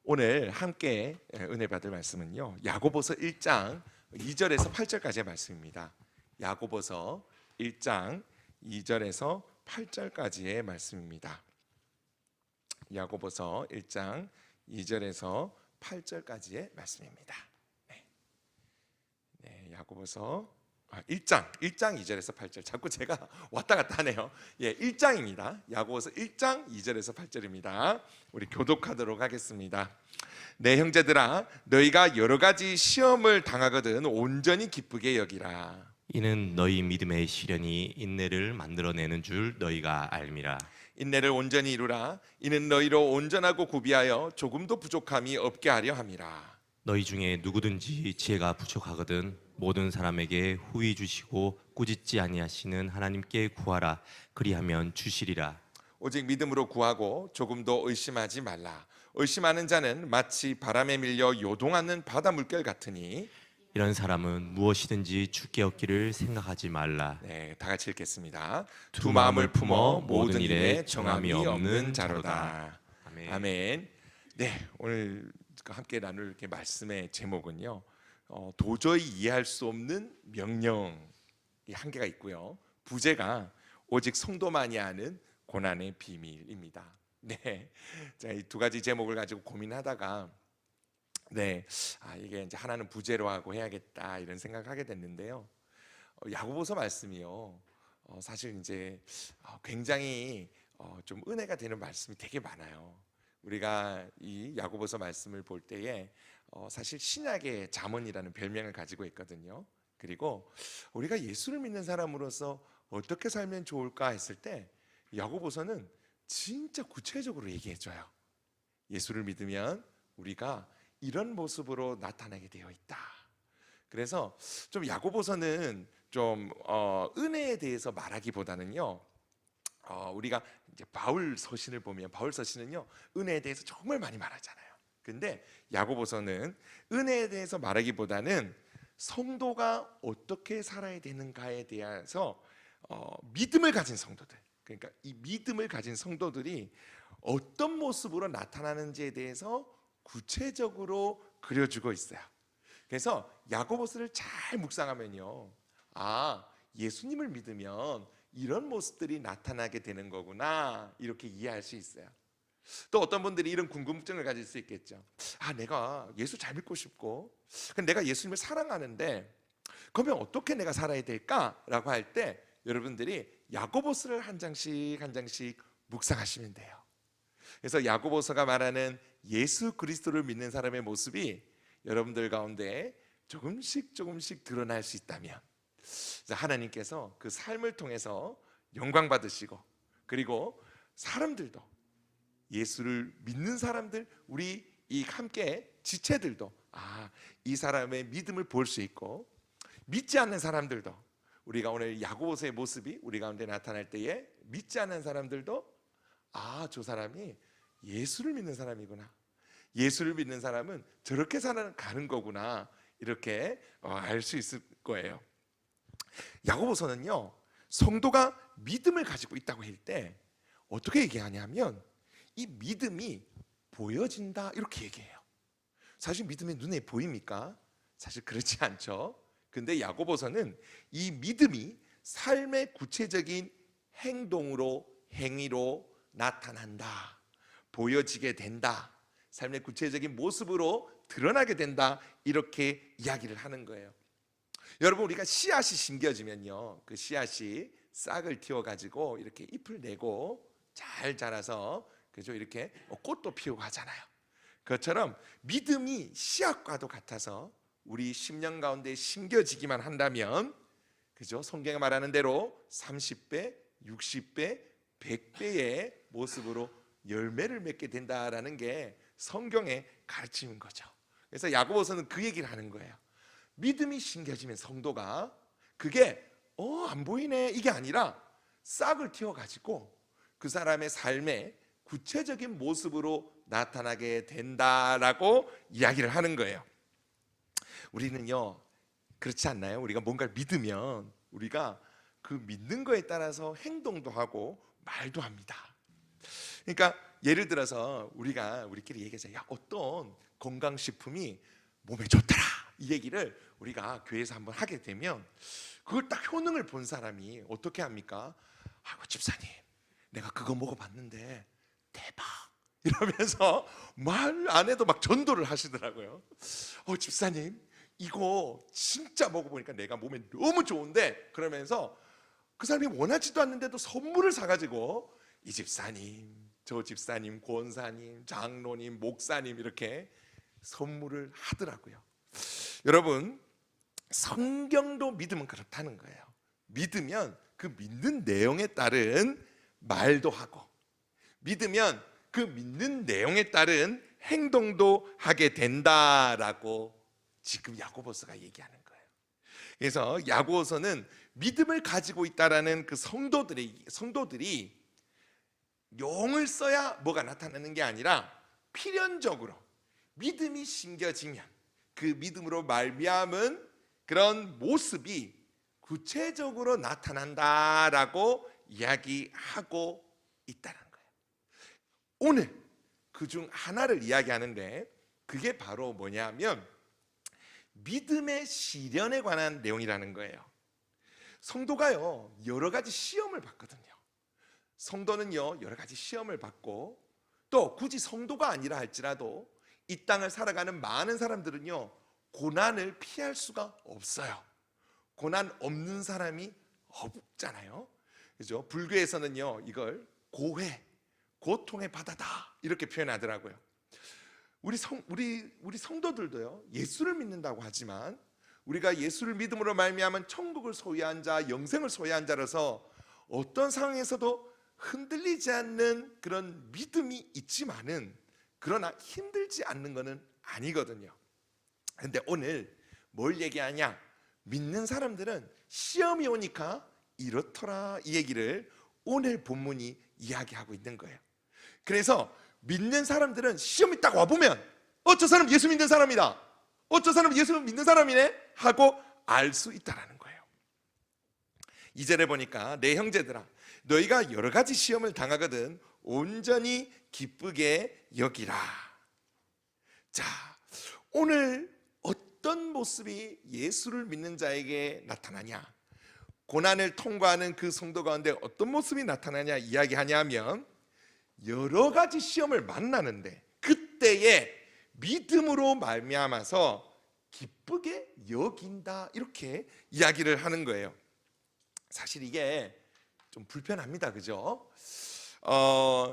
오늘 함께 은혜 받을 말씀은요, 야고보서 1장 2절에서 8절까지의 말씀입니다. 야고보서 1장 2절에서 8절까지의 말씀입니다. 야고보서 1장 2절에서 8절까지의 말씀입니다. 야고보서 1장 2절에서 8절. 자꾸 제가 왔다 갔다 하네요. 1장입니다. 야고보서 1장 2절에서 8절입니다. 우리 교독하도록 하겠습니다. 내 형제들아, 너희가 여러 가지 시험을 당하거든 온전히 기쁘게 여기라. 이는 너희 믿음의 시련이 인내를 만들어내는 줄 너희가 알미라. 인내를 온전히 이루라. 이는 너희로 온전하고 구비하여 조금도 부족함이 없게 하려 함이라. 너희 중에 누구든지 지혜가 부족하거든 모든 사람에게 후히 주시고 꾸짖지 아니하시는 하나님께 구하라. 그리하면 주시리라. 오직 믿음으로 구하고 조금도 의심하지 말라. 의심하는 자는 마치 바람에 밀려 요동하는 바다 물결 같으니. 이런 사람은 무엇이든지 주께 얻기를 생각하지 말라. 다 같이 읽겠습니다. 두 마음을 품어 모든 일에 정함이 없는 자로다. 아멘. 아멘. 오늘 함께 나눌 이렇게 말씀의 제목은요, 도저히 이해할 수 없는 명령이 한 개가 있고요, 부제가 오직 성도만이 아는 고난의 비밀입니다. 자, 이 두 가지 제목을 가지고 고민하다가 이게 이제 하나는 부제로 하고 해야겠다 이런 생각을 하게 됐는데요. 야고보서 말씀이요, 사실 이제 굉장히 좀 은혜가 되는 말씀이 되게 많아요. 우리가 이 야고보서 말씀을 볼 때에 사실 신약의 잠언이라는 별명을 가지고 있거든요. 그리고 우리가 예수를 믿는 사람으로서 어떻게 살면 좋을까 했을 때 야고보서는 진짜 구체적으로 얘기해줘요. 예수를 믿으면 우리가 이런 모습으로 나타나게 되어 있다. 그래서 좀 야고보서는 좀 은혜에 대해서 말하기보다는요, 우리가 이제 바울 서신을 보면 바울 서신은요, 은혜에 대해서 정말 많이 말하잖아요. 근데 야고보서는 은혜에 대해서 말하기보다는 성도가 어떻게 살아야 되는가에 대해서 믿음을 가진 성도들, 그러니까 이 믿음을 가진 성도들이 어떤 모습으로 나타나는지에 대해서 구체적으로 그려주고 있어요. 그래서 야고보서를 잘 묵상하면요, 예수님을 믿으면 이런 모습들이 나타나게 되는 거구나, 이렇게 이해할 수 있어요. 또 어떤 분들이 이런 궁금증을 가질 수 있겠죠. 내가 예수 잘 믿고 싶고, 내가 예수님을 사랑하는데 그러면 어떻게 내가 살아야 될까? 라고 할 때 여러분들이 야고보서를 한 장씩 한 장씩 묵상하시면 돼요. 그래서 야고보서가 말하는 예수 그리스도를 믿는 사람의 모습이 여러분들 가운데 조금씩 드러날 수 있다면 하나님께서 그 삶을 통해서 영광 받으시고, 그리고 사람들도, 예수를 믿는 사람들, 우리 이 함께 지체들도 이 사람의 믿음을 볼 수 있고, 믿지 않는 사람들도 우리가 오늘 야고보서의 모습이 우리 가운데 나타날 때에 믿지 않는 사람들도 저 사람이 예수를 믿는 사람이구나, 예수를 믿는 사람은 저렇게 살아가는 거구나, 이렇게 알 수 있을 거예요. 야고보서는요, 성도가 믿음을 가지고 있다고 할 때 어떻게 얘기하냐면 이 믿음이 보여진다, 이렇게 얘기해요. 사실 믿음이 눈에 보입니까? 사실 그렇지 않죠. 근데 야고보서는 이 믿음이 삶의 구체적인 행동으로, 행위로 나타난다, 보여지게 된다, 삶의 구체적인 모습으로 드러나게 된다, 이렇게 이야기를 하는 거예요. 여러분, 우리가 씨앗이 심겨지면요, 그 씨앗이 싹을 틔워가지고 이렇게 잎을 내고 잘 자라서, 그죠, 이렇게 꽃도 피우고 하잖아요. 그것처럼 믿음이 씨앗과도 같아서 우리 심령 가운데 심겨지기만 한다면, 그죠, 성경에 말하는 대로 30배, 60배, 100배의 모습으로 열매를 맺게 된다라는 게 성경의 가르침인 거죠. 그래서 야고보서는 그 얘기를 하는 거예요. 믿음이 심겨지면 성도가 그게 안 보이네, 이게 아니라 싹을 틔워가지고 그 사람의 삶의 구체적인 모습으로 나타나게 된다라고 이야기를 하는 거예요. 우리는요, 그렇지 않나요? 우리가 뭔가를 믿으면 우리가 그 믿는 거에 따라서 행동도 하고 말도 합니다. 그러니까 예를 들어서 우리끼리 얘기하자. 야, 어떤 건강식품이 몸에 좋더라, 이 얘기를 우리가 교회에서 한번 하게 되면 그걸 딱 효능을 본 사람이 어떻게 합니까? 아이고 집사님, 내가 그거 먹어봤는데 대박, 이러면서 말 안 해도 막 전도를 하시더라고요. 집사님, 이거 진짜 먹어보니까 내가 몸에 너무 좋은데, 그러면서 그 사람이 원하지도 않는데도 선물을 사가지고 이 집사님, 저 집사님, 권사님, 장로님, 목사님 이렇게 선물을 하더라고요. 여러분, 성경도 믿으면 그렇다는 거예요. 믿으면 그 믿는 내용에 따른 말도 하고, 믿으면 그 믿는 내용에 따른 행동도 하게 된다라고 지금 야고보서가 얘기하는 거예요. 그래서 야고보서는 믿음을 가지고 있다라는 그 성도들이 용을 써야 뭐가 나타나는 게 아니라 필연적으로 믿음이 심겨지면 그 믿음으로 말미암은 그런 모습이 구체적으로 나타난다라고 이야기하고 있다는 거예요. 오늘 그중 하나를 이야기하는데, 그게 바로 뭐냐면 믿음의 시련에 관한 내용이라는 거예요. 성도가요, 여러 가지 시험을 받거든요. 성도는요, 여러 가지 시험을 받고, 또 굳이 성도가 아니라 할지라도 이 땅을 살아가는 많은 사람들은요, 고난을 피할 수가 없어요. 고난 없는 사람이 없잖아요. 그죠? 불교에서는요, 이걸 고해, 고통의 바다다, 이렇게 표현하더라고요. 우리 성도들도요, 예수를 믿는다고 하지만 우리가 예수를 믿음으로 말미암은 천국을 소유한 자, 영생을 소유한 자라서 어떤 상황에서도 흔들리지 않는 그런 믿음이 있지만은, 그러나 힘들지 않는 것은 아니거든요. 근데 오늘 뭘 얘기하냐? 믿는 사람들은 시험이 오니까 이렇더라, 이 얘기를 오늘 본문이 이야기하고 있는 거예요. 그래서 믿는 사람들은 시험이 딱 와보면 저 사람 예수 믿는 사람이다, 저 사람 예수 믿는 사람이네 하고 알 수 있다라는 거예요. 2절에 보니까 내 형제들아, 너희가 여러 가지 시험을 당하거든 온전히 기쁘게 여기라. 자, 오늘 어떤 모습이 예수를 믿는 자에게 나타나냐, 고난을 통과하는 그 성도 가운데 어떤 모습이 나타나냐 이야기하냐면, 여러 가지 시험을 만나는데 그때에 믿음으로 말미암아서 기쁘게 여긴다, 이렇게 이야기를 하는 거예요. 사실 이게 좀 불편합니다, 그죠?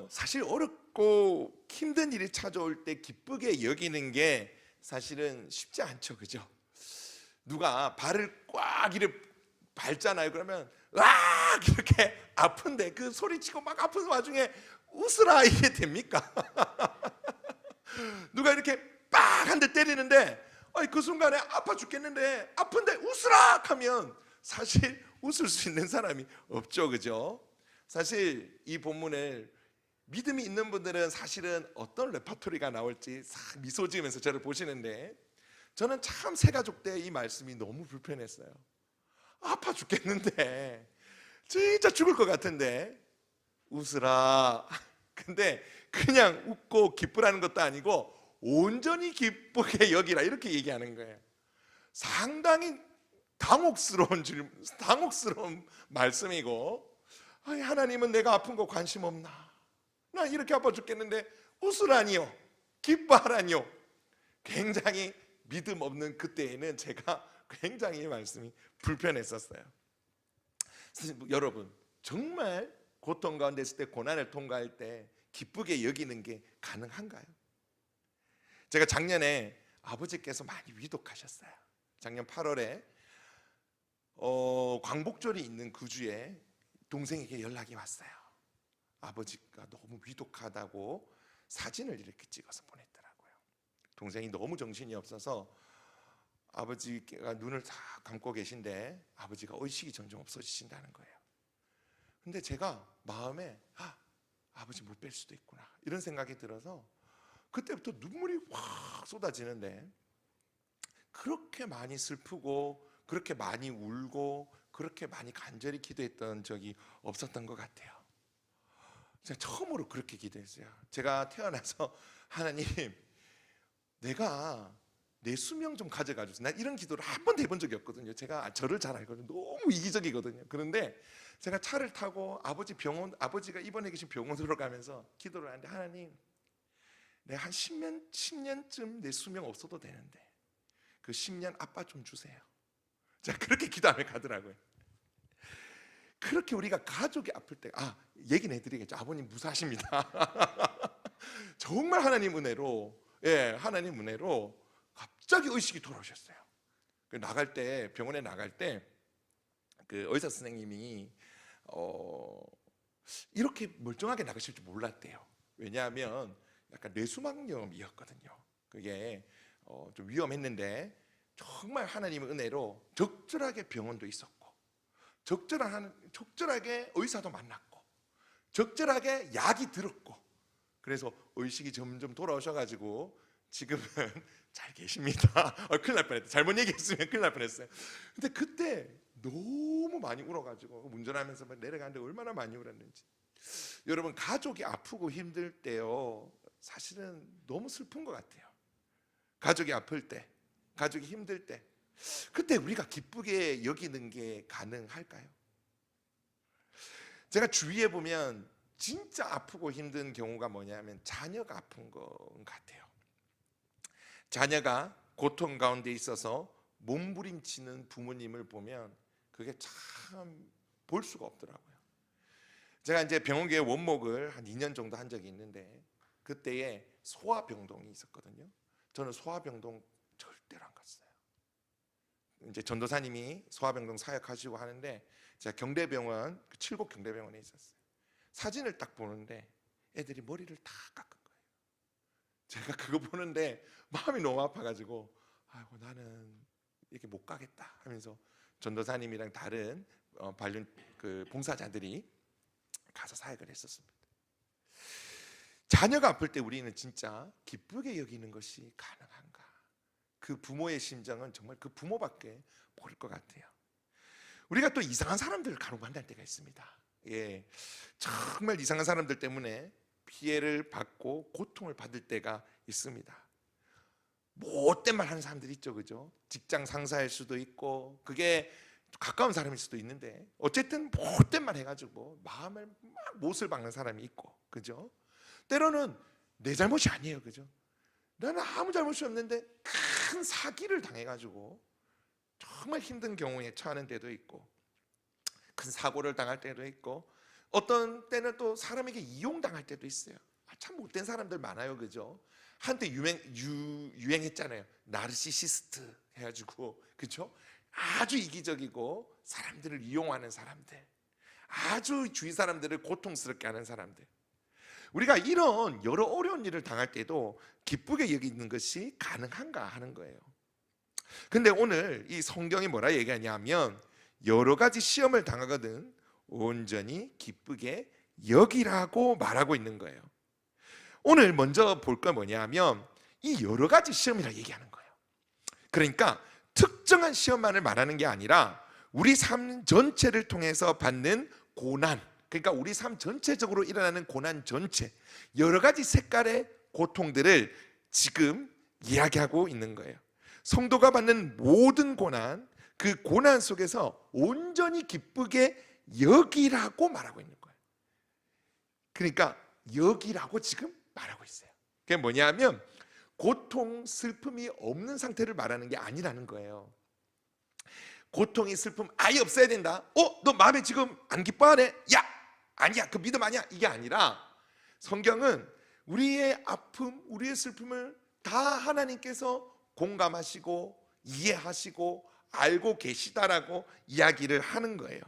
사실 어렵고 힘든 일이 찾아올 때 기쁘게 여기는 게 사실은 쉽지 않죠, 그죠? 누가 발을 꽉 이렇게 밟잖아요. 그러면 와 이렇게 아픈데 그 소리치고 막 아픈 와중에 웃으라, 이게 됩니까? 누가 이렇게 빡 한 대 때리는데 그 순간에 아파 죽겠는데 아픈데 웃으라 하면 사실 웃을 수 있는 사람이 없죠, 그죠? 사실 이 본문을 믿음이 있는 분들은 사실은 어떤 레퍼토리가 나올지 싹 미소 지으면서 저를 보시는데, 저는 참 새가족 때 이 말씀이 너무 불편했어요. 아파 죽겠는데, 진짜 죽을 것 같은데 웃으라. 근데 그냥 웃고 기쁘라는 것도 아니고 온전히 기쁘게 여기라, 이렇게 얘기하는 거예요. 상당히 당혹스러운 말씀이고, 하나님은 내가 아픈 거 관심 없나? 나 이렇게 아파 죽겠는데 웃으라니요, 기뻐하라니요. 굉장히 믿음 없는 그때에는 제가 굉장히 이 말씀이 불편했었어요. 여러분, 정말 고통 가운데 있을 때, 고난을 통과할 때 기쁘게 여기는 게 가능한가요? 제가 작년에 아버지께서 많이 위독하셨어요. 작년 8월에 광복절이 있는 그 주에 동생에게 연락이 왔어요. 아버지가 너무 위독하다고 사진을 이렇게 찍어서 보냈더라고요. 동생이 너무 정신이 없어서 아버지가 눈을 다 감고 계신데 아버지가 의식이 점점 없어지신다는 거예요. 근데 제가 마음에 아버지 못 뵐 수도 있구나, 이런 생각이 들어서 그때부터 눈물이 확 쏟아지는데, 그렇게 많이 슬프고 그렇게 많이 울고 그렇게 많이 간절히 기도했던 적이 없었던 것 같아요. 제가 처음으로 그렇게 기도했어요. 제가 태어나서 하나님, 내가 내 수명 좀 가져가 주세요. 난 이런 기도를 한 번도 해본 적이 없거든요. 제가 저를 잘 알거든요. 너무 이기적이거든요. 그런데 제가 차를 타고 아버지가 입원해 계신 병원으로 가면서 기도를 하는데, 하나님, 내가 한 10년쯤 내 수명 없어도 되는데 그 10년 아빠 좀 주세요. 제가 그렇게 기도하며 가더라고요. 그렇게 우리가 가족이 아플 때, 얘기는 해드리겠죠. 아버님 무사하십니다. 정말 하나님 은혜로, 하나님 은혜로 갑자기 의식이 돌아오셨어요. 나갈 때, 병원에 나갈 때 그 의사 선생님이 이렇게 멀쩡하게 나가실 줄 몰랐대요. 왜냐하면 약간 뇌수막염이었거든요. 그게 좀 위험했는데 정말 하나님의 은혜로 적절하게 병원도 있었고, 적절하게 의사도 만났고, 적절하게 약이 들었고, 그래서 의식이 점점 돌아오셔가지고 지금은 잘 계십니다. 큰일 날 뻔했다. 잘못 얘기했으면 큰일 날 뻔했어요. 근데 그때 너무 많이 울어가지고 운전하면서 내려가는데 얼마나 많이 울었는지. 여러분, 가족이 아프고 힘들 때요, 사실은 너무 슬픈 것 같아요. 가족이 아플 때, 가족이 힘들 때, 그때 우리가 기쁘게 여기는 게 가능할까요? 제가 주위에 보면 진짜 아프고 힘든 경우가 뭐냐면 자녀가 아픈 것 같아요. 자녀가 고통 가운데 있어서 몸부림치는 부모님을 보면 그게 참 볼 수가 없더라고요. 제가 이제 병원계에 원목을 한 2년 정도 한 적이 있는데, 그때에 소아병동이 있었거든요. 저는 소아병동 절대로 안 갔어요. 이제 전도사님이 소아병동 사역하시고 하는데, 제가 경대병원, 칠곡 경대병원에 있었어요. 사진을 딱 보는데 애들이 머리를 다 깎은 거예요. 제가 그거 보는데 마음이 너무 아파가지고, 아이고, 나는 이렇게 못 가겠다 하면서 전도사님이랑 다른 봉사자들이 가서 사역을 했었습니다. 자녀가 아플 때 우리는 진짜 기쁘게 여기는 것이 가능한가? 그 부모의 심정은 정말 그 부모밖에 모를 것 같아요. 우리가 또 이상한 사람들을 간혹 만날 때가 있습니다. 정말 이상한 사람들 때문에 피해를 받고 고통을 받을 때가 있습니다. 못된 말 하는 사람들이 있죠, 그죠? 직장 상사일 수도 있고, 그게 가까운 사람일 수도 있는데, 어쨌든 못된 말 해가지고 마음을 막 못을 박는 사람이 있고, 그죠? 때로는 내 잘못이 아니에요, 그죠? 나는 아무 잘못이 없는데 큰 사기를 당해가지고 정말 힘든 경우에 처하는 때도 있고, 큰 사고를 당할 때도 있고, 어떤 때는 또 사람에게 이용당할 때도 있어요. 참 못된 사람들 많아요, 그죠? 한때 유행했잖아요. 나르시시스트 해가지고, 그죠? 아주 이기적이고 사람들을 이용하는 사람들, 아주 주위 사람들을 고통스럽게 하는 사람들. 우리가 이런 여러 어려운 일을 당할 때도 기쁘게 여기는 것이 가능한가 하는 거예요. 근데 오늘 이 성경이 뭐라 얘기하냐면, 여러 가지 시험을 당하거든 온전히 기쁘게 여기라고 말하고 있는 거예요. 오늘 먼저 볼 건 뭐냐면 이 여러 가지 시험이라 얘기하는 거예요. 그러니까 특정한 시험만을 말하는 게 아니라 우리 삶 전체를 통해서 받는 고난, 그러니까 우리 삶 전체적으로 일어나는 고난 전체, 여러 가지 색깔의 고통들을 지금 이야기하고 있는 거예요. 성도가 받는 모든 고난, 그 고난 속에서 온전히 기쁘게 여기라고 말하고 있는 거예요. 그러니까 여기라고 지금 말하고 있어요. 그게 뭐냐면 고통, 슬픔이 없는 상태를 말하는 게 아니라는 거예요. 고통이, 슬픔 아예 없어야 된다. 너 마음에 지금 안 기뻐하네? 야, 아니야, 그 믿음 아니야. 이게 아니라 성경은 우리의 아픔, 우리의 슬픔을 다 하나님께서 공감하시고 이해하시고 알고 계시다라고 이야기를 하는 거예요.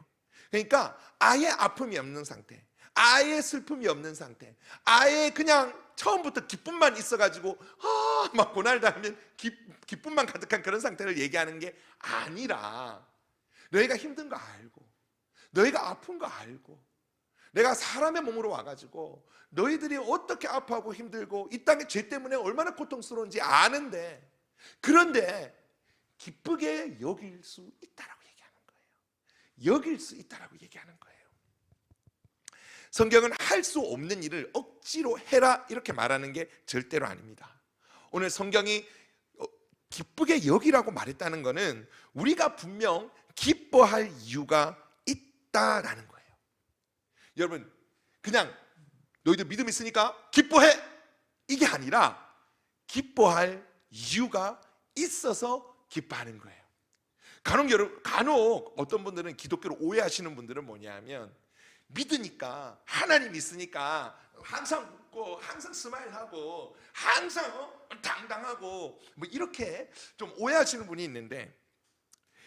그러니까 아예 아픔이 없는 상태, 아예 슬픔이 없는 상태, 아예 그냥 처음부터 기쁨만 있어가지고 막 고난을 당하면 기쁨만 가득한 그런 상태를 얘기하는 게 아니라, 너희가 힘든 거 알고, 너희가 아픈 거 알고, 내가 사람의 몸으로 와가지고 너희들이 어떻게 아파하고 힘들고 이 땅의 죄 때문에 얼마나 고통스러운지 아는데, 그런데 기쁘게 여길 수 있다라고 얘기하는 거예요. 여길 수 있다라고 얘기하는 거예요. 성경은 할 수 없는 일을 억지로 해라 이렇게 말하는 게 절대로 아닙니다. 오늘 성경이 기쁘게 여기라고 말했다는 것은 우리가 분명 기뻐할 이유가 있다라는 거예요. 여러분, 그냥 너희들 믿음 있으니까 기뻐해 이게 아니라 기뻐할 이유가 있어서 기뻐하는 거예요. 간혹 어떤 분들은 기독교를 오해하시는 분들은 뭐냐면 믿으니까 하나님 있으니까 항상 웃고 항상 스마일하고 항상 당당하고 뭐 이렇게 좀 오해하시는 분이 있는데,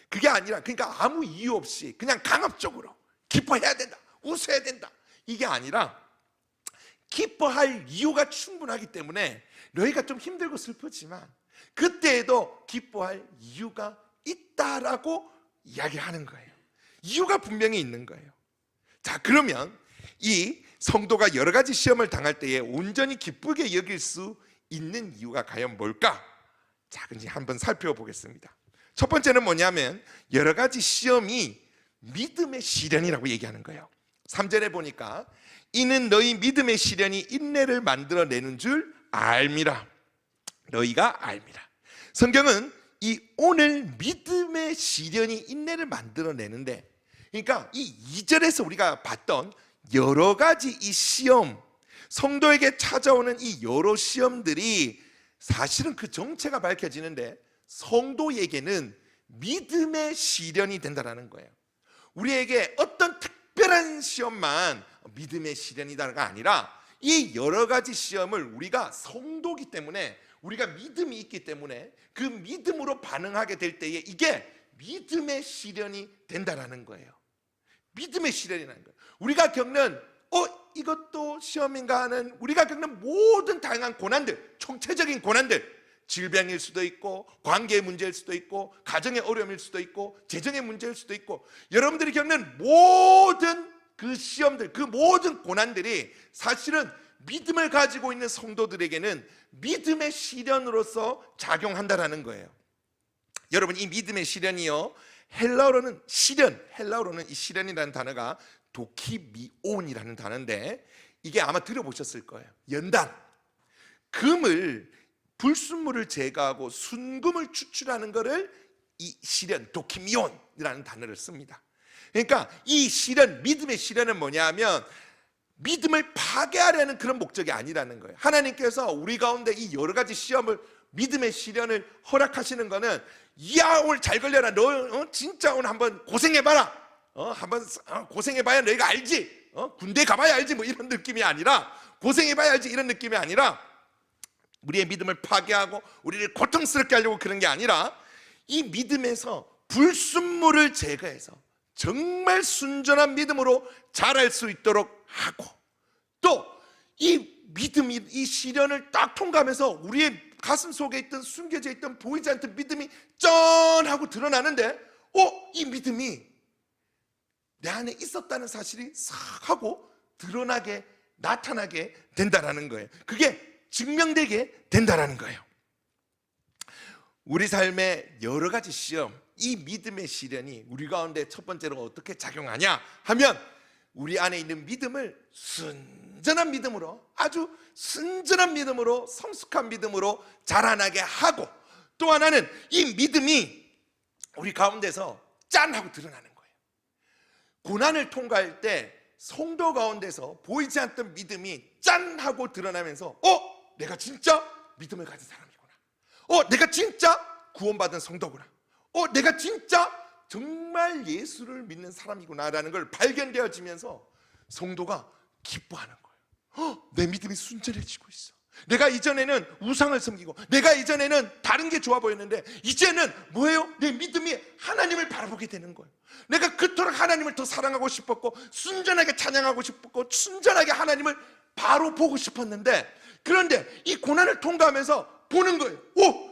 그게 아니라 그러니까 아무 이유 없이 그냥 강압적으로 기뻐해야 된다, 웃어야 된다 이게 아니라 기뻐할 이유가 충분하기 때문에 너희가 좀 힘들고 슬프지만 그때에도 기뻐할 이유가 있다라고 이야기하는 거예요. 이유가 분명히 있는 거예요. 자, 그러면 이 성도가 여러 가지 시험을 당할 때에 온전히 기쁘게 여길 수 있는 이유가 과연 뭘까? 자, 이제 한번 살펴보겠습니다. 첫 번째는 뭐냐면 여러 가지 시험이 믿음의 시련이라고 얘기하는 거예요. 3절에 보니까 이는 너희 믿음의 시련이 인내를 만들어내는 줄 알미라. 너희가 알미라. 성경은 이 오늘 믿음의 시련이 인내를 만들어내는데, 그러니까 이 2절에서 우리가 봤던 여러 가지 이 시험, 성도에게 찾아오는 이 여러 시험들이 사실은 그 정체가 밝혀지는데 성도에게는 믿음의 시련이 된다는 거예요. 우리에게 어떤 특별한 시험만 믿음의 시련이다가 아니라 이 여러 가지 시험을 우리가 성도기 때문에, 우리가 믿음이 있기 때문에 그 믿음으로 반응하게 될 때에 이게 믿음의 시련이 된다라는 거예요. 믿음의 시련이라는 거예요. 우리가 겪는 이것도 시험인가 하는, 우리가 겪는 모든 다양한 고난들, 총체적인 고난들, 질병일 수도 있고 관계의 문제일 수도 있고 가정의 어려움일 수도 있고 재정의 문제일 수도 있고, 여러분들이 겪는 모든 그 시험들, 그 모든 고난들이 사실은 믿음을 가지고 있는 성도들에게는 믿음의 시련으로서 작용한다라는 거예요. 여러분, 이 믿음의 시련이요, 헬라어로는 시련, 헬라어로는 이 시련이라는 단어가 도키미온이라는 단어인데, 이게 아마 들어보셨을 거예요. 연단, 금을, 불순물을 제거하고 순금을 추출하는 것을 이 시련, 도키미온이라는 단어를 씁니다. 그러니까 이 시련, 믿음의 시련은 뭐냐면 믿음을 파괴하려는 그런 목적이 아니라는 거예요. 하나님께서 우리 가운데 이 여러 가지 시험을, 믿음의 시련을 허락하시는 거는, 야 오늘 잘 걸려라, 너 진짜 오늘 한번 고생해봐라, 한번 고생해봐야 너희가 알지, 군대 가봐야 알지, 뭐 이런 느낌이 아니라, 고생해봐야 알지 이런 느낌이 아니라, 우리의 믿음을 파괴하고 우리를 고통스럽게 하려고 그런 게 아니라, 이 믿음에서 불순물을 제거해서 정말 순전한 믿음으로 자랄 수 있도록 하고, 또 이 믿음이, 이 시련을 딱 통과하면서 우리의 가슴 속에 있던, 숨겨져 있던 보이지 않던 믿음이 짠하고 드러나는데, 이 믿음이 내 안에 있었다는 사실이 싹 하고 드러나게, 나타나게 된다라는 거예요. 그게 증명되게 된다라는 거예요. 우리 삶의 여러 가지 시험, 이 믿음의 시련이 우리 가운데 첫 번째로 어떻게 작용하냐 하면, 우리 안에 있는 믿음을 순전한 믿음으로, 아주 순전한 믿음으로, 성숙한 믿음으로 자라나게 하고, 또 하나는 이 믿음이 우리 가운데서 짠 하고 드러나는 거예요. 고난을 통과할 때 성도 가운데서 보이지 않던 믿음이 짠 하고 드러나면서, 내가 진짜 믿음을 가진 사람이구나, 내가 진짜 구원받은 성도구나, 내가 진짜 정말 예수를 믿는 사람이구나라는 걸 발견되어지면서 성도가 기뻐하는 거예요. 내 믿음이 순전해지고 있어. 내가 이전에는 우상을 섬기고, 내가 이전에는 다른 게 좋아 보였는데, 이제는 뭐예요? 내 믿음이 하나님을 바라보게 되는 거예요. 내가 그토록 하나님을 더 사랑하고 싶었고, 순전하게 찬양하고 싶었고, 순전하게 하나님을 바로 보고 싶었는데, 그런데 이 고난을 통과하면서 보는 거예요.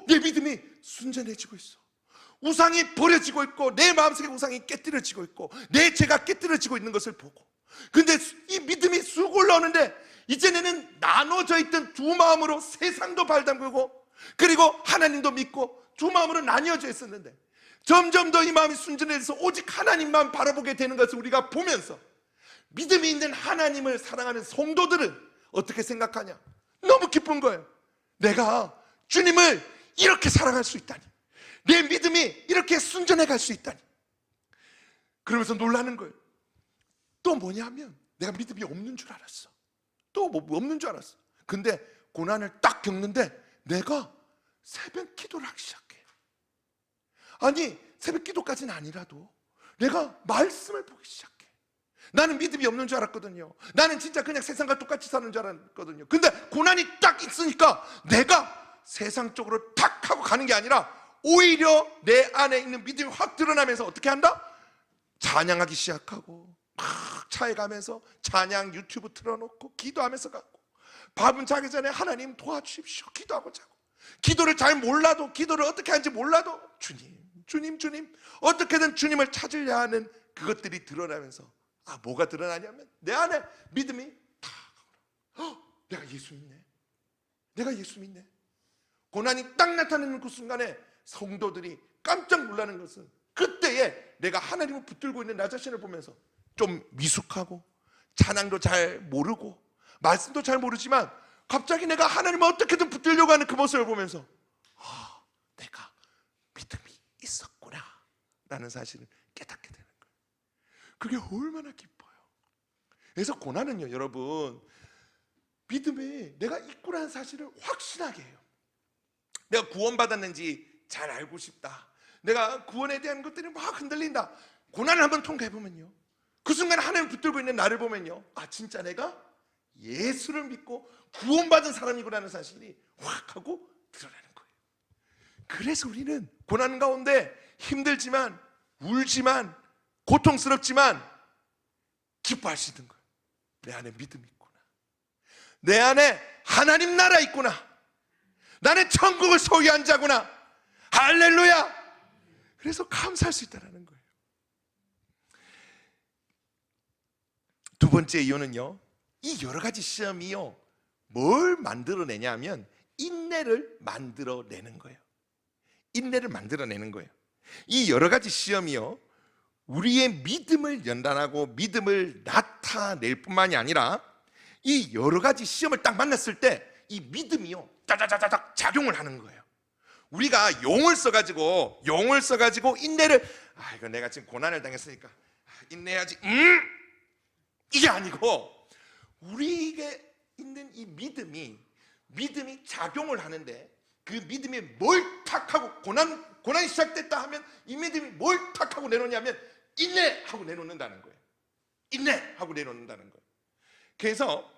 내 믿음이 순전해지고 있어. 우상이 버려지고 있고, 내 마음속에 우상이 깨뜨려지고 있고, 내 죄가 깨뜨려지고 있는 것을 보고, 근데 이 믿음이 쑥 올라오는데, 이전에는 나눠져 있던 두 마음으로 세상도 발담그고, 그리고 하나님도 믿고 두 마음으로 나뉘어져 있었는데, 점점 더 이 마음이 순전해져서 오직 하나님만 바라보게 되는 것을 우리가 보면서, 믿음이 있는 하나님을 사랑하는 성도들은 어떻게 생각하냐? 너무 기쁜 거예요. 내가 주님을 이렇게 사랑할 수 있다니, 내 믿음이 이렇게 순전해 갈 수 있다니. 그러면서 놀라는 거예요. 또 뭐냐면 내가 믿음이 없는 줄 알았어. 또 뭐 없는 줄 알았어. 근데 고난을 딱 겪는데 내가 새벽 기도를 하기 시작해. 아니, 새벽 기도까지는 아니라도 내가 말씀을 보기 시작해. 나는 믿음이 없는 줄 알았거든요. 나는 진짜 그냥 세상과 똑같이 사는 줄 알았거든요. 근데 고난이 딱 있으니까 내가 세상 쪽으로 탁 하고 가는 게 아니라 오히려 내 안에 있는 믿음이 확 드러나면서 어떻게 한다? 찬양하기 시작하고, 막 차에 가면서 찬양 유튜브 틀어놓고 기도하면서 가고, 밥은 자기 전에 하나님 도와주십시오 기도하고 자고, 기도를 잘 몰라도, 기도를 어떻게 하는지 몰라도 주님 어떻게든 주님을 찾으려 하는 그것들이 드러나면서, 뭐가 드러나냐면 내 안에 믿음이 탁, 내가 예수 믿네, 내가 예수 믿네. 고난이 딱 나타나는 그 순간에 성도들이 깜짝 놀라는 것은, 그때에 내가 하나님을 붙들고 있는 나 자신을 보면서 좀 미숙하고 찬양도 잘 모르고 말씀도 잘 모르지만 갑자기 내가 하나님을 어떻게든 붙들려고 하는 그 모습을 보면서 내가 믿음이 있었구나 라는 사실을 깨닫게 되는 거예요. 그게 얼마나 기뻐요. 그래서 고난은요, 여러분, 믿음에 내가 있구나 사실을 확신하게 해요. 내가 구원받았는지 잘 알고 싶다, 내가 구원에 대한 것들이 막 흔들린다. 고난을 한번 통과해보면요, 그 순간 하나님 붙들고 있는 나를 보면요, 진짜 내가 예수를 믿고 구원받은 사람이구나라는 사실이 확 하고 드러나는 거예요. 그래서 우리는 고난 가운데 힘들지만, 울지만, 고통스럽지만 기뻐할 수 있는 거예요. 내 안에 믿음이 있구나, 내 안에 하나님 나라 있구나, 나는 천국을 소유한 자구나, 할렐루야. 그래서 감사할 수 있다는 거예요. 두 번째 이유는요, 이 여러 가지 시험이요, 뭘 만들어내냐면 인내를 만들어내는 거예요. 인내를 만들어내는 거예요. 이 여러 가지 시험이요, 우리의 믿음을 연단하고 믿음을 나타낼 뿐만이 아니라, 이 여러 가지 시험을 딱 만났을 때 이 믿음이요, 짜자자자작 작용을 하는 거예요. 우리가 용을 써가지고 인내를, 이거 내가 지금 고난을 당했으니까 인내해야지, 이게 아니고, 우리에게 있는 이 믿음이 작용을 하는데, 그 믿음이 뭘 탁하고, 고난이 시작됐다 하면 이 믿음이 뭘 탁하고 내놓냐면 인내하고 내놓는다는 거예요. 인내하고 내놓는다는 거예요. 그래서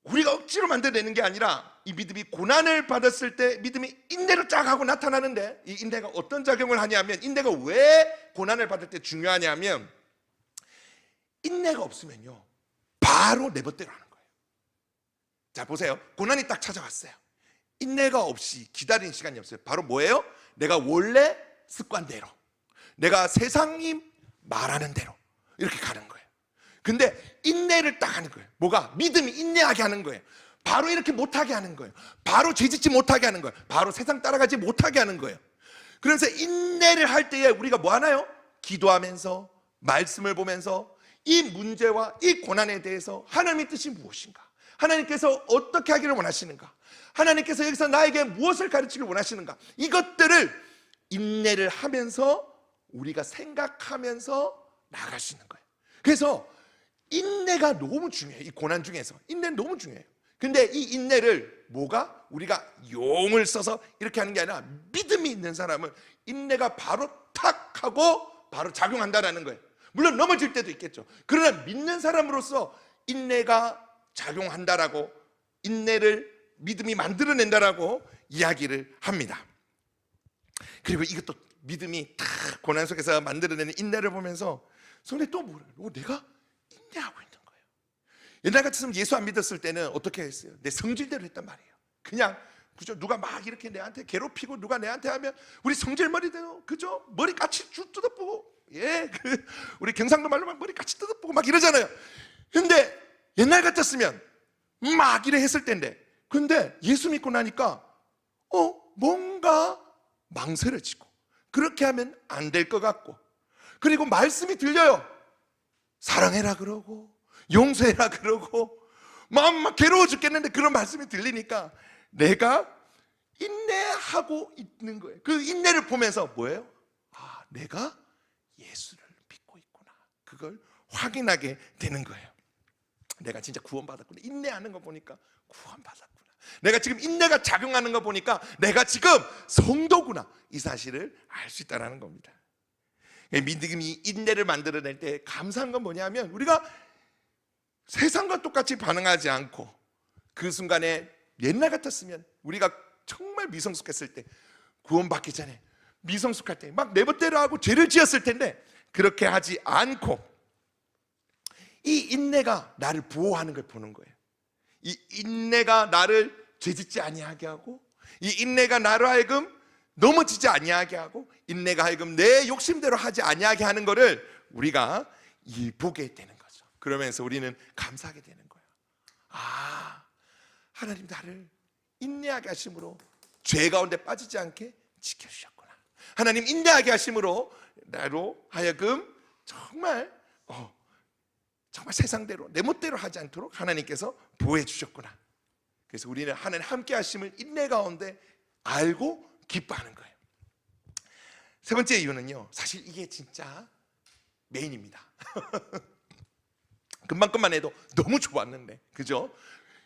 우리가 억지로 만들어내는 게 아니라, 이 믿음이 고난을 받았을 때 믿음이 인내로 쫙 하고 나타나는데, 이 인내가 어떤 작용을 하냐면, 인내가 왜 고난을 받을 때 중요하냐면, 인내가 없으면요 바로 내 멋대로 하는 거예요. 자, 보세요. 고난이 딱 찾아왔어요. 인내가 없이 기다리는 시간이 없어요. 바로 뭐예요? 내가 원래 습관대로, 내가 세상이 말하는 대로 이렇게 가는 거예요. 근데 인내를 딱 하는 거예요. 뭐가? 믿음이 인내하게 하는 거예요. 바로 이렇게 못하게 하는 거예요. 바로 죄짓지 못하게 하는 거예요. 바로 세상 따라가지 못하게 하는 거예요. 그래서 인내를 할 때에 우리가 뭐 하나요? 기도하면서, 말씀을 보면서 이 문제와 이 고난에 대해서 하나님의 뜻이 무엇인가, 하나님께서 어떻게 하기를 원하시는가, 하나님께서 여기서 나에게 무엇을 가르치길 원하시는가, 이것들을 인내를 하면서 우리가 생각하면서 나아갈 수 있는 거예요. 그래서 인내가 너무 중요해요. 이 고난 중에서 인내는 너무 중요해요. 근데 이 인내를 우리가 용을 써서 이렇게 하는 게 아니라, 믿음이 있는 사람은 인내가 바로 탁 하고 바로 작용한다는 거예요. 물론 넘어질 때도 있겠죠. 그러나 믿는 사람으로서 인내가 작용한다라고, 인내를 믿음이 만들어낸다라고 이야기를 합니다. 그리고 이것도 믿음이 탁 고난 속에서 만들어내는 인내를 보면서 성도님 또 뭐래요? 내가 인내하고 있는 거예요. 옛날 같았으면 예수 안 믿었을 때는 어떻게 했어요? 내 성질대로 했단 말이에요. 그냥 그죠? 누가 막 이렇게 내한테 괴롭히고 누가 내한테 하면 우리 성질머리대로, 그죠? 머리 까치 뜯어보고, 우리 경상도 말로 막 머리 까치 뜯어보고 막 이러잖아요. 근데 옛날 같았으면 막 이래 했을 텐데, 근데 예수 믿고 나니까 뭔가 망설여지고, 그렇게 하면 안 될 것 같고, 그리고 말씀이 들려요. 사랑해라 그러고 용서해라 그러고 마음 막 괴로워 죽겠는데 그런 말씀이 들리니까 내가 인내하고 있는 거예요. 그 인내를 보면서 뭐예요? 아, 내가 예수를 믿고 있구나. 그걸 확인하게 되는 거예요. 내가 진짜 구원받았구나. 인내하는 거 보니까 구원받았구나. 내가 지금 인내가 작용하는 거 보니까 내가 지금 성도구나. 이 사실을 알 수 있다는 겁니다. 믿음이 인내를 만들어낼 때 감사한 건 뭐냐면 우리가 세상과 똑같이 반응하지 않고 그 순간에 옛날 같았으면 우리가 정말 미성숙했을 때 구원받기 전에 미성숙할 때 막 내 멋대로 하고 죄를 지었을 텐데 그렇게 하지 않고 이 인내가 나를 보호하는 걸 보는 거예요. 이 인내가 나를 죄짓지 아니하게 하고 이 인내가 나로 하여금 넘어지지 아니하게 하고 인내가 하여금 내 욕심대로 하지 아니하게 하는 것을 우리가 보게 되는 거죠. 그러면서 우리는 감사하게 되는 거예요. 아, 하나님 나를 인내하게 하심으로 죄 가운데 빠지지 않게 지켜주셨구나. 하나님 인내하게 하심으로 나로 하여금 정말 세상대로 내 멋대로 하지 않도록 하나님께서 보호해 주셨구나. 그래서 우리는 하나님 함께 하심을 인내 가운데 알고 기뻐하는 거예요. 세 번째 이유는요, 사실 이게 진짜 메인입니다. 금방 해도 너무 좋았는데, 그죠?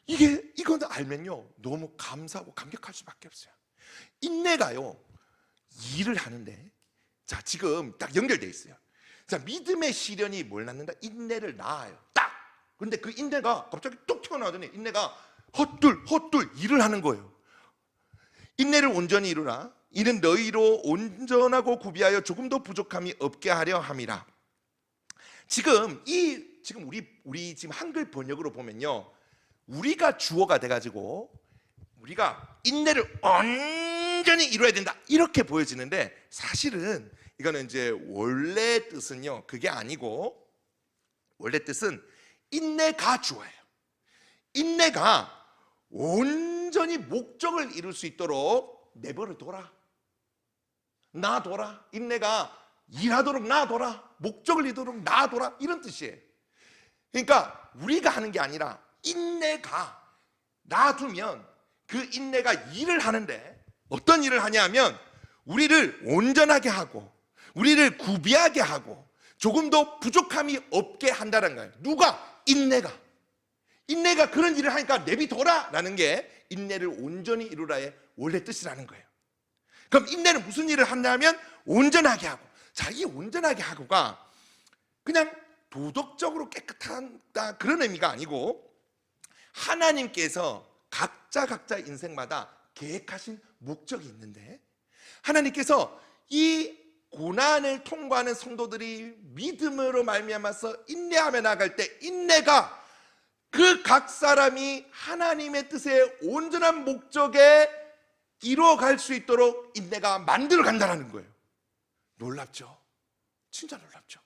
이건 알면요 너무 감사하고 감격할 수밖에 없어요. 인내가요 일을 하는데, 자 지금 딱 연결돼 있어요. 자, 믿음의 시련이 뭘 낳는다? 인내를 낳아요. 딱. 근데 그 인내가 갑자기 뚝 튀어나오더니 인내가 헛둘 일을 하는 거예요. 인내를 온전히 이루라. 이는 너희로 온전하고 구비하여 조금도 부족함이 없게 하려 함이라. 지금 우리 지금 한글 번역으로 보면요, 우리가 주어가 돼가지고 우리가 인내를 온전히 이루어야 된다 이렇게 보여지는데, 사실은 이거는 이제 원래 뜻은요 그게 아니고, 원래 뜻은 인내가 주어예요. 인내가 온전히 목적을 이룰 수 있도록 내버려 둬라, 놔둬라. 인내가 일하도록 놔둬라, 목적을 이루도록 놔둬라, 이런 뜻이에요. 그러니까 우리가 하는 게 아니라 인내가 놔두면 그 인내가 일을 하는데, 어떤 일을 하냐 하면 우리를 온전하게 하고 우리를 구비하게 하고 조금도 부족함이 없게 한다는 거예요. 누가? 인내가 그런 일을 하니까 내비둬라 라는 게 인내를 온전히 이루라의 원래 뜻이라는 거예요. 그럼 인내는 무슨 일을 하냐면 온전하게 하고, 자, 이 온전하게 하고가 그냥 도덕적으로 깨끗하다 그런 의미가 아니고, 하나님께서 각자 인생마다 계획하신 목적이 있는데, 하나님께서 이 고난을 통과하는 성도들이 믿음으로 말미암아서 인내하며 나갈 때, 인내가 그 각 사람이 하나님의 뜻의 온전한 목적에 이루어갈 수 있도록 인내가 만들어 간다는 거예요. 놀랍죠? 진짜 놀랍죠?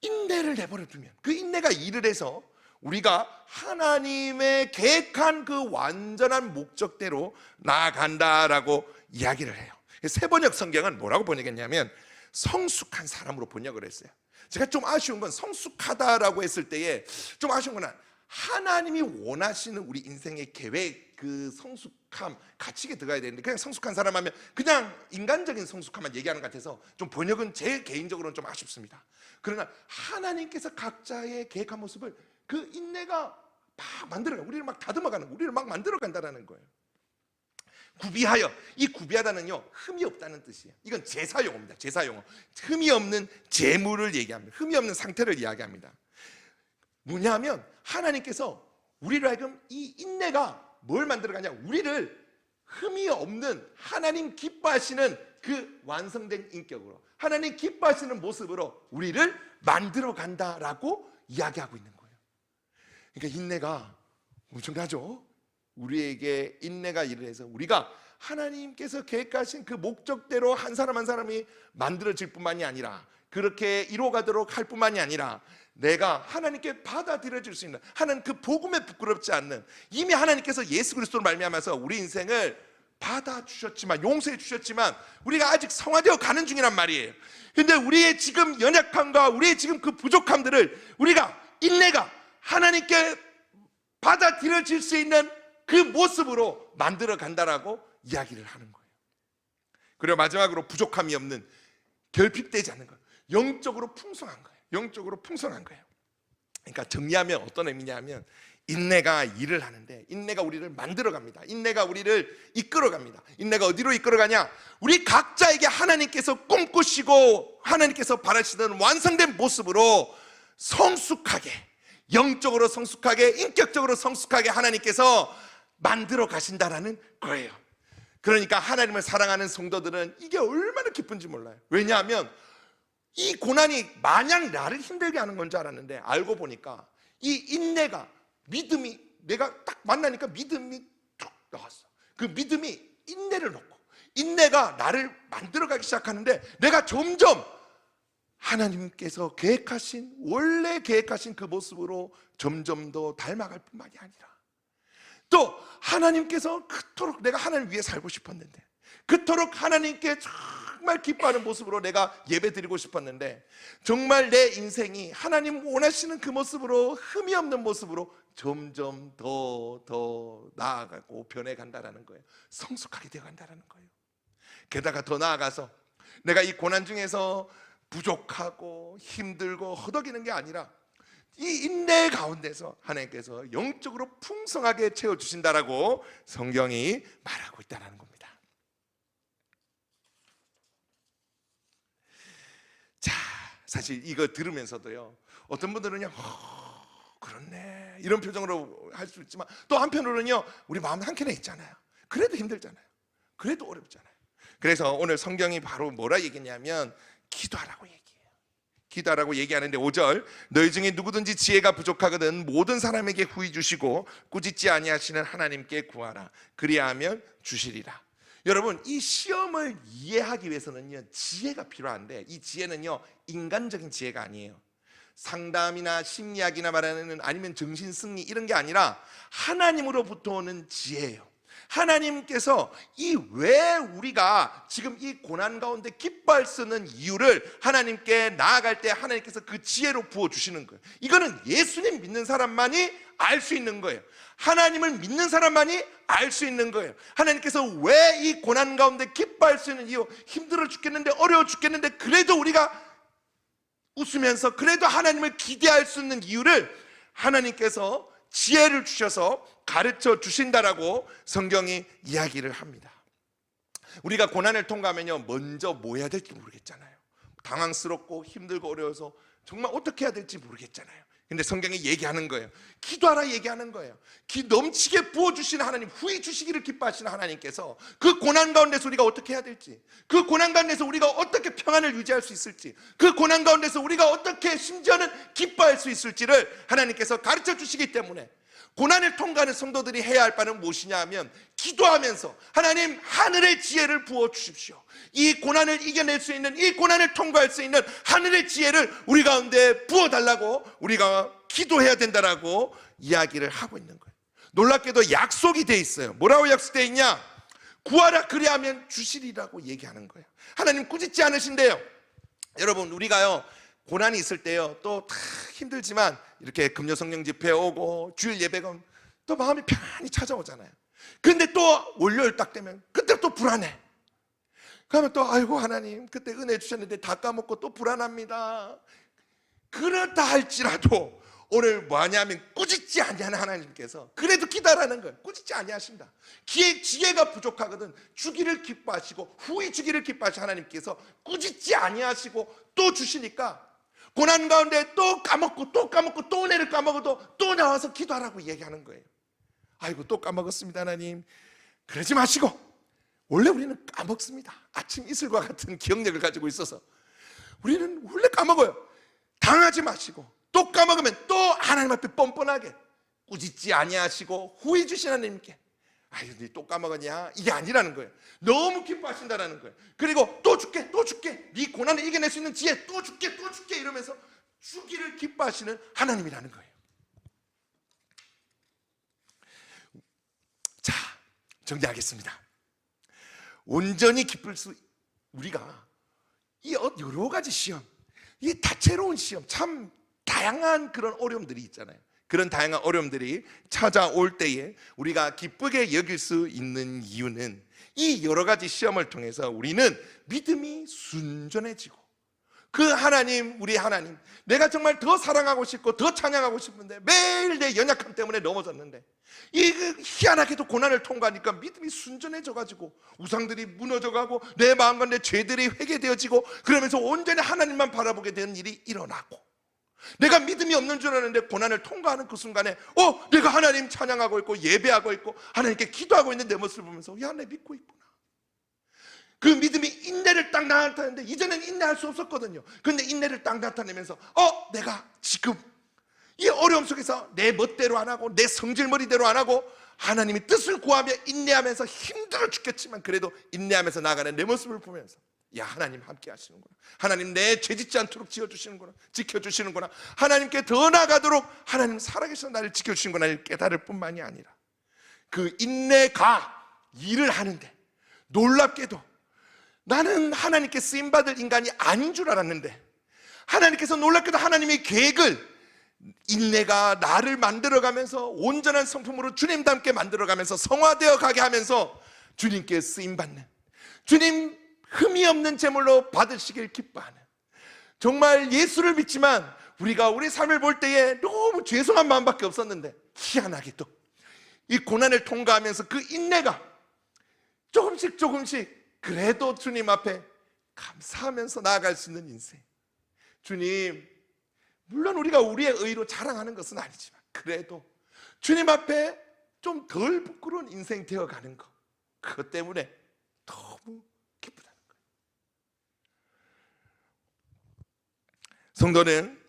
인내를 내버려 두면 그 인내가 일을 해서 우리가 하나님의 계획한 그 완전한 목적대로 나아간다라고 이야기를 해요. 세 번역 성경은 뭐라고 번역했냐면 성숙한 사람으로 번역을 했어요. 제가 좀 아쉬운 건, 성숙하다라고 했을 때에 좀 아쉬운 건, 하나님이 원하시는 우리 인생의 계획, 그 성숙함 같이 들어가야 되는데, 그냥 성숙한 사람 하면 그냥 인간적인 성숙함만 얘기하는 것 같아서 좀 번역은 제 개인적으로는 좀 아쉽습니다. 그러나 하나님께서 각자의 계획한 모습을 그 인내가 막 만들어가, 우리를 막 다듬어가는, 우리를 막 만들어간다는 거예요. 구비하여, 이 구비하다는요 흠이 없다는 뜻이에요. 이건 제사용어입니다. 제사용어. 흠이 없는 재물을 얘기합니다. 흠이 없는 상태를 이야기합니다. 뭐냐면 하나님께서 우리를 하여금 이 인내가 뭘 만들어가냐, 우리를 흠이 없는 하나님 기뻐하시는 그 완성된 인격으로, 하나님 기뻐하시는 모습으로 우리를 만들어 간다라고 이야기하고 있는 거예요. 그러니까 인내가 엄청나죠. 우리에게 인내가 일을 해서 우리가 하나님께서 계획하신 그 목적대로 한 사람 한 사람이 만들어질 뿐만이 아니라, 그렇게 이루어가도록 할 뿐만이 아니라, 내가 하나님께 받아들여질 수 있는, 하나님 그 복음에 부끄럽지 않는, 이미 하나님께서 예수 그리스도로 말미암아서 우리 인생을 받아주셨지만, 용서해 주셨지만 우리가 아직 성화되어 가는 중이란 말이에요. 근데 우리의 지금 연약함과 우리의 지금 그 부족함들을 우리가 인내가 하나님께 받아들여질 수 있는 그 모습으로 만들어 간다라고 이야기를 하는 거예요. 그리고 마지막으로 부족함이 없는, 결핍되지 않는 거예요. 영적으로 풍성한 거예요. 영적으로 풍성한 거예요. 그러니까 정리하면 어떤 의미냐 하면, 인내가 일을 하는데 인내가 우리를 만들어 갑니다. 인내가 우리를 이끌어 갑니다. 인내가 어디로 이끌어 가냐? 우리 각자에게 하나님께서 꿈꾸시고 하나님께서 바라시는 완성된 모습으로 성숙하게, 영적으로 성숙하게, 인격적으로 성숙하게 하나님께서 만들어 가신다라는 거예요. 그러니까 하나님을 사랑하는 성도들은 이게 얼마나 기쁜지 몰라요. 왜냐하면 이 고난이 마냥 나를 힘들게 하는 건 줄 알았는데, 알고 보니까 이 인내가, 믿음이, 내가 딱 만나니까 믿음이 툭 나왔어. 그 믿음이 인내를 놓고, 인내가 나를 만들어가기 시작하는데, 내가 점점 하나님께서 계획하신, 원래 계획하신 그 모습으로 점점 더 닮아갈 뿐만이 아니라, 또 하나님께서 그토록 내가 하나님 위해 살고 싶었는데, 그토록 하나님께 정말 기뻐하는 모습으로 내가 예배드리고 싶었는데, 정말 내 인생이 하나님 원하시는 그 모습으로, 흠이 없는 모습으로 점점 더 나아가고 변해간다라는 거예요. 성숙하게 되어간다라는 거예요. 게다가 더 나아가서 내가 이 고난 중에서 부족하고 힘들고 허덕이는 게 아니라, 이 인내 가운데서 하나님께서 영적으로 풍성하게 채워주신다라고 성경이 말하고 있다는 겁니다. 자, 사실 이거 들으면서도요, 어떤 분들은요, 그렇네, 이런 표정으로 할 수 있지만, 또 한편으로는요, 우리 마음 한켠에 있잖아요. 그래도 힘들잖아요. 그래도 어렵잖아요. 그래서 오늘 성경이 바로 뭐라 얘기했냐면, 기도하라고 얘기해요. 기도하라고 얘기하는데 5절, 너희 중에 누구든지 지혜가 부족하거든 모든 사람에게 후히 주시고 꾸짖지 아니하시는 하나님께 구하라. 그리하면 주시리라. 여러분, 이 시험을 이해하기 위해서는요, 지혜가 필요한데, 이 지혜는요, 인간적인 지혜가 아니에요. 상담이나 심리학이나 말하는, 아니면 정신승리 이런 게 아니라 하나님으로부터 오는 지혜예요. 하나님께서 이 왜 우리가 지금 이 고난 가운데 기뻐할 수 있는 이유를 하나님께 나아갈 때 하나님께서 그 지혜로 부어주시는 거예요. 이거는 예수님 믿는 사람만이 알 수 있는 거예요. 하나님을 믿는 사람만이 알 수 있는 거예요. 하나님께서 왜 이 고난 가운데 기뻐할 수 있는 이유, 힘들어 죽겠는데, 어려워 죽겠는데, 그래도 우리가 웃으면서 그래도 하나님을 기대할 수 있는 이유를 하나님께서 지혜를 주셔서 가르쳐 주신다라고 성경이 이야기를 합니다. 우리가 고난을 통과하면요, 먼저 뭐 해야 될지 모르겠잖아요. 당황스럽고 힘들고 어려워서 정말 어떻게 해야 될지 모르겠잖아요. 근데 성경이 얘기하는 거예요. 기도하라 얘기하는 거예요. 넘치게 부어주시는 하나님, 후히 주시기를 기뻐하시는 하나님께서 그 고난 가운데서 우리가 어떻게 해야 될지, 그 고난 가운데서 우리가 어떻게 평안을 유지할 수 있을지, 그 고난 가운데서 우리가 어떻게 심지어는 기뻐할 수 있을지를 하나님께서 가르쳐 주시기 때문에, 고난을 통과하는 성도들이 해야 할 바는 무엇이냐 하면, 기도하면서 하나님, 하늘의 지혜를 부어 주십시오. 이 고난을 이겨낼 수 있는, 이 고난을 통과할 수 있는 하늘의 지혜를 우리 가운데 부어 달라고 우리가 기도해야 된다라고 이야기를 하고 있는 거예요. 놀랍게도 약속이 돼 있어요. 뭐라고 약속돼 있냐? 구하라 그리하면 주시리라고 얘기하는 거예요. 하나님 꾸짖지 않으신대요. 여러분, 우리가요, 고난이 있을 때요, 또 다 힘들지만 이렇게 금요 성령 집회 오고 주일 예배가 또 마음이 편안히 찾아오잖아요. 근데 또 월요일 딱 되면 그때 또 불안해. 그러면 또 아이고 하나님, 그때 은혜 주셨는데 다 까먹고 또 불안합니다. 그렇다 할지라도 오늘 뭐하냐면, 꾸짖지 아니하는 하나님께서 그래도 기다라는 거예요. 꾸짖지 아니하신다. 지혜가 부족하거든 주기를 기뻐하시고 후히 주기를 기뻐하신 하나님께서 꾸짖지 아니하시고 또 주시니까, 고난 가운데 또 까먹고 또 은혜를 까먹어도 또 나와서 기도하라고 얘기하는 거예요. 아이고 또 까먹었습니다 하나님. 그러지 마시고, 원래 우리는 까먹습니다. 아침 이슬과 같은 기억력을 가지고 있어서 우리는 원래 까먹어요. 당하지 마시고, 또 까먹으면 또 하나님 앞에 뻔뻔하게 꾸짖지 아니하시고 후히 주신 하나님께, 아유 네 또 까먹었냐, 이게 아니라는 거예요. 너무 기뻐하신다라는 거예요. 그리고 또 줄게 네 고난을 이겨낼 수 있는 지혜 또 줄게 이러면서 주기를 기뻐하시는 하나님이라는 거예요. 자, 정리하겠습니다. 온전히 기쁠 수, 우리가 이 여러 가지 시험, 이 다채로운 시험, 참 다양한 그런 어려움들이 있잖아요. 그런 다양한 어려움들이 찾아올 때에 우리가 기쁘게 여길 수 있는 이유는 이 여러 가지 시험을 통해서 우리는 믿음이 순전해지고, 그 하나님, 우리 하나님, 내가 정말 더 사랑하고 싶고 더 찬양하고 싶은데 매일 내 연약함 때문에 넘어졌는데, 이 희한하게도 고난을 통과하니까 믿음이 순전해져가지고 우상들이 무너져가고 내 마음과 내 죄들이 회개되어지고, 그러면서 온전히 하나님만 바라보게 되는 일이 일어나고, 내가 믿음이 없는 줄 알았는데 고난을 통과하는 그 순간에 내가 하나님 찬양하고 있고 예배하고 있고 하나님께 기도하고 있는 내 모습을 보면서, 야, 내 믿고 있구나. 그 믿음이 인내를 딱 나타내는데, 이전에는 인내할 수 없었거든요. 그런데 인내를 딱 나타내면서 내가 지금 이 어려움 속에서 내 멋대로 안 하고 내 성질머리대로 안 하고 하나님의 뜻을 구하며 인내하면서 힘들어 죽겠지만 그래도 인내하면서 나아가는 내 모습을 보면서, 야, 하나님 함께 하시는구나. 하나님 내 죄짓지 않도록 지어주시는구나, 지켜주시는구나. 하나님께 더 나아가도록 하나님 살아계셔서 나를 지켜주시는구나 를 깨달을 뿐만이 아니라, 그 인내가 일을 하는데 놀랍게도 나는 하나님께 쓰임받을 인간이 아닌 줄 알았는데, 하나님께서 놀랍게도 하나님의 계획을, 인내가 나를 만들어가면서 온전한 성품으로 주님과 함께 만들어가면서 성화되어 가게 하면서 주님께 쓰임받는, 주님 흠이 없는 제물로 받으시길 기뻐하는, 정말 예수를 믿지만 우리가 우리 삶을 볼 때에 너무 죄송한 마음밖에 없었는데, 희한하게도 이 고난을 통과하면서 그 인내가 조금씩 그래도 주님 앞에 감사하면서 나아갈 수 있는 인생. 주님, 물론 우리가 우리의 의로 자랑하는 것은 아니지만 그래도 주님 앞에 좀 덜 부끄러운 인생 되어가는 것, 그것 때문에 너무 기쁘다는 거예요. 성도는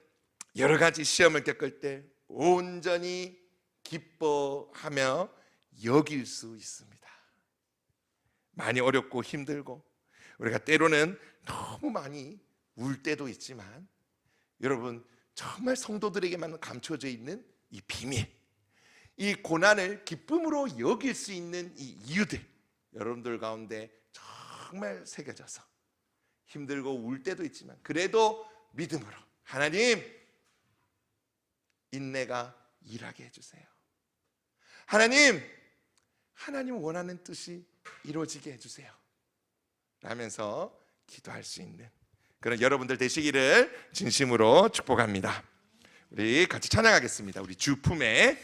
여러 가지 시험을 겪을 때 온전히 기뻐하며 여길 수 있습니다. 많이 어렵고 힘들고 우리가 때로는 너무 많이 울 때도 있지만, 여러분, 정말 성도들에게만 감춰져 있는 이 비밀, 이 고난을 기쁨으로 여길 수 있는 이 이유들, 여러분들 가운데 정말 새겨져서 힘들고 울 때도 있지만 그래도 믿음으로, 하나님, 인내가 일하게 해주세요. 하나님 원하는 뜻이 이루어지게 해주세요 라면서 기도할 수 있는 그런 여러분들 되시기를 진심으로 축복합니다. 우리 같이 찬양하겠습니다. 우리 주 품에